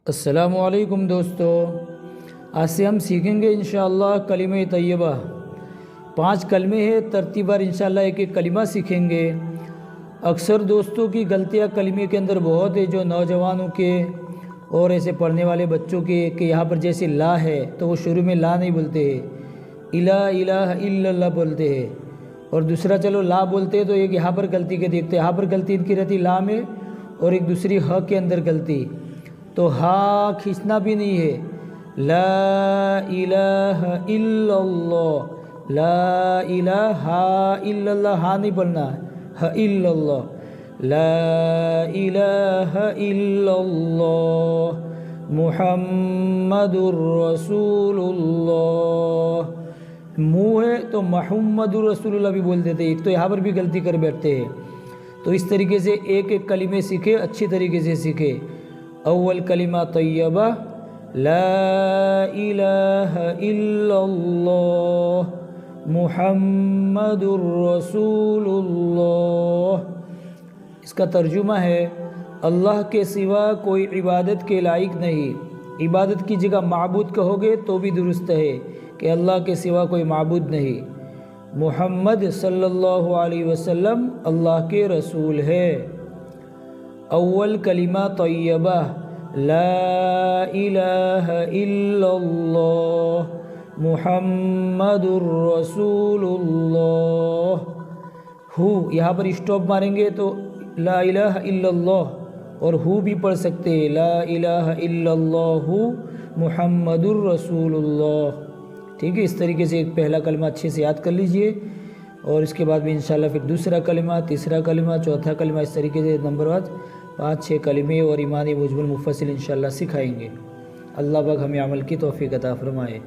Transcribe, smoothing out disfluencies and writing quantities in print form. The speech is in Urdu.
السلام علیکم دوستو، آج سے ہم سیکھیں گے انشاءاللہ کلمہ طیبہ۔ 5 کلمے ہیں، ترتیب بار انشاءاللہ ایک ایک کلمہ سیکھیں گے۔ اکثر دوستوں کی غلطیاں کلمے کے اندر بہت ہے، جو نوجوانوں کے اور ایسے پڑھنے والے بچوں کے، کہ یہاں پر جیسے لا ہے تو وہ شروع میں لا نہیں بولتے ہیں، الہ الا اللہ بولتے ہیں، اور دوسرا چلو لا بولتے ہیں تو ایک یہاں پر غلطی کے دیکھتے ہیں، یہاں پر غلطی ان کی رہتی لا میں، اور ایک دوسری ہ کے اندر غلطی، تو ہا کھینچنا بھی نہیں ہے، لا الہ الا اللہ، لا الہ الا اللہ، ہا نہیں پڑھنا، ہ الا اللہ، لا الہ الا اللہ محمد الرسول اللہ۔ منہ ہے تو محمد الرسول اللہ بھی بول دیتے، ایک تو یہاں پر بھی غلطی کر بیٹھتے ہیں۔ تو اس طریقے سے ایک ایک کلمے سیکھے، اچھی طریقے سے سیکھے۔ اول کلمہ طیبہ، لا الہ الا اللہ محمد الرسول اللہ۔ اس کا ترجمہ ہے، اللہ کے سوا کوئی عبادت کے لائق نہیں۔ عبادت کی جگہ معبود کہو گے تو بھی درست ہے، کہ اللہ کے سوا کوئی معبود نہیں۔ محمد صلی اللہ علیہ وسلم اللہ کے رسول ہے۔ اول کلمہ طیبہ، لا الہ الا اللہ محمد الرسول اللہ۔ ہو یہاں پر اسٹاپ ماریں گے تو لا الہ الا اللہ، اور ہو بھی پڑھ سکتے ہیں، لا الہ الا اللہ محمد الرسول اللہ۔ ٹھیک ہے، اس طریقے سے ایک پہلا کلمہ اچھے سے یاد کر لیجئے، اور اس کے بعد بھی انشاءاللہ پھر دوسرا کلمہ، تیسرا کلمہ، چوتھا کلمہ، اس طریقے سے نمبر وائز 5-6 کلمے اور ایمان مجمل مفصل انشاءاللہ سکھائیں گے۔ اللہ پاک ہمیں عمل کی توفیق عطا فرمائے۔